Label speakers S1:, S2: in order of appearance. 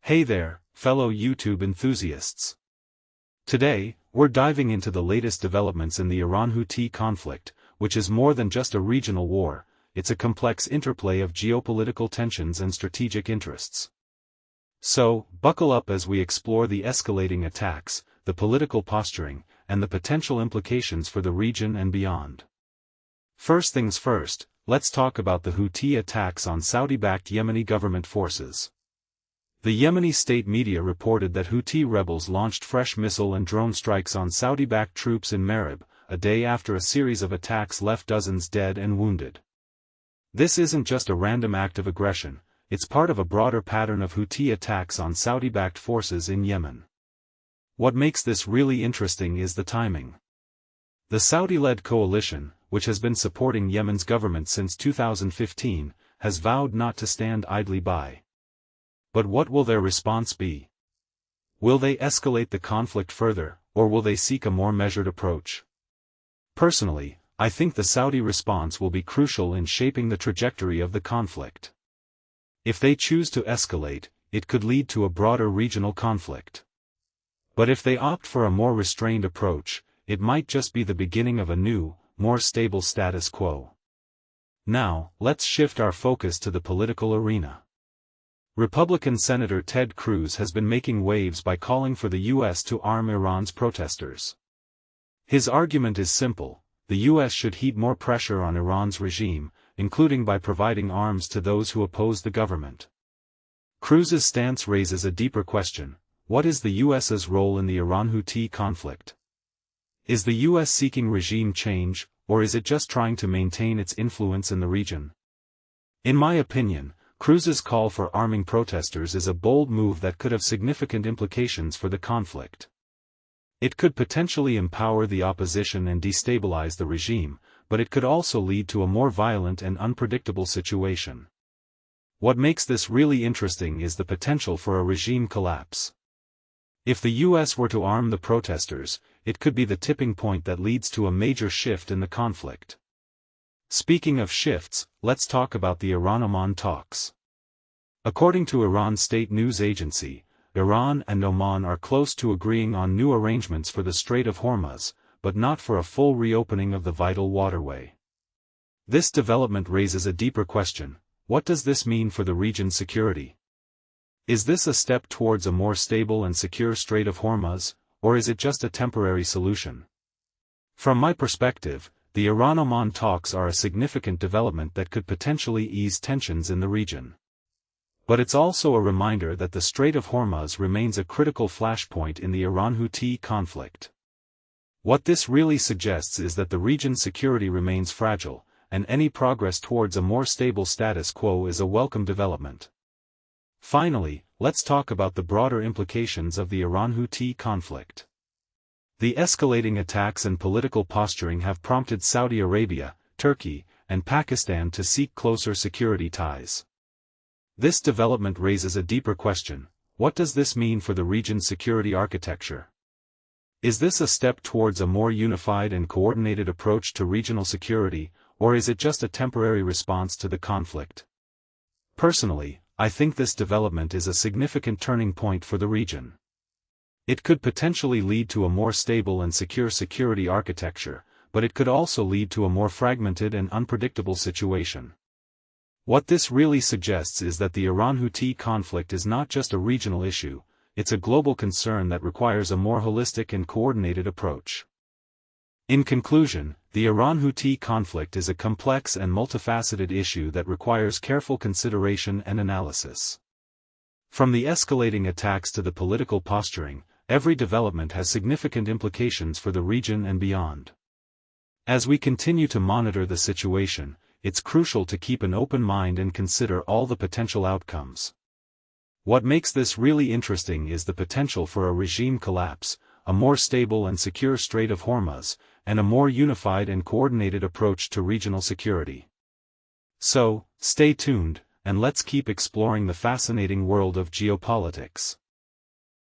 S1: Hey there, fellow YouTube enthusiasts. Today, we're diving into the latest developments in the Iran-Houthi conflict, which is more than just a regional war, it's a complex interplay of geopolitical tensions and strategic interests. So, buckle up as we explore the escalating attacks, the political posturing, and the potential implications for the region and beyond. First things first, let's talk about the Houthi attacks on Saudi-backed Yemeni government forces. The Yemeni state media reported that Houthi rebels launched fresh missile and drone strikes on Saudi-backed troops in Marib, a day after a series of attacks left dozens dead and wounded. This isn't just a random act of aggression, it's part of a broader pattern of Houthi attacks on Saudi-backed forces in Yemen. What makes this really interesting is the timing. The Saudi-led coalition, which has been supporting Yemen's government since 2015, has vowed not to stand idly by. But what will their response be? Will they escalate the conflict further, or will they seek a more measured approach? Personally, I think the Saudi response will be crucial in shaping the trajectory of the conflict. If they choose to escalate, it could lead to a broader regional conflict. But if they opt for a more restrained approach, it might just be the beginning of a new, more stable status quo. Now, let's shift our focus to the political arena. Republican Senator Ted Cruz has been making waves by calling for the U.S. to arm Iran's protesters. His argument is simple: the U.S. should heap more pressure on Iran's regime, including by providing arms to those who oppose the government. Cruz's stance raises a deeper question: what is the U.S.'s role in the Iran-Houthi conflict? Is the U.S. seeking regime change, or is it just trying to maintain its influence in the region? In my opinion, Cruz's call for arming protesters is a bold move that could have significant implications for the conflict. It could potentially empower the opposition and destabilize the regime, but it could also lead to a more violent and unpredictable situation. What makes this really interesting is the potential for a regime collapse. If the U.S. were to arm the protesters, it could be the tipping point that leads to a major shift in the conflict. Speaking of shifts, let's talk about the Iran-Oman talks. According to Iran's state news agency, Iran and Oman are close to agreeing on new arrangements for the Strait of Hormuz, but not for a full reopening of the vital waterway. This development raises a deeper question: what does this mean for the region's security? Is this a step towards a more stable and secure Strait of Hormuz, or is it just a temporary solution? From my perspective, the Iran-Oman talks are a significant development that could potentially ease tensions in the region. But it's also a reminder that the Strait of Hormuz remains a critical flashpoint in the Iran-Houthi conflict. What this really suggests is that the region's security remains fragile, and any progress towards a more stable status quo is a welcome development. Finally, let's talk about the broader implications of the Iran-Houthi conflict. The escalating attacks and political posturing have prompted Saudi Arabia, Turkey, and Pakistan to seek closer security ties. This development raises a deeper question: what does this mean for the region's security architecture? Is this a step towards a more unified and coordinated approach to regional security, or is it just a temporary response to the conflict? Personally, I think this development is a significant turning point for the region. It could potentially lead to a more stable and secure security architecture, but it could also lead to a more fragmented and unpredictable situation. What this really suggests is that the Iran-Houthi conflict is not just a regional issue, it's a global concern that requires a more holistic and coordinated approach. In conclusion, the Iran-Houthi conflict is a complex and multifaceted issue that requires careful consideration and analysis. From the escalating attacks to the political posturing, every development has significant implications for the region and beyond. As we continue to monitor the situation, it's crucial to keep an open mind and consider all the potential outcomes. What makes this really interesting is the potential for a regime collapse, a more stable and secure Strait of Hormuz, and a more unified and coordinated approach to regional security. So, stay tuned, and let's keep exploring the fascinating world of geopolitics.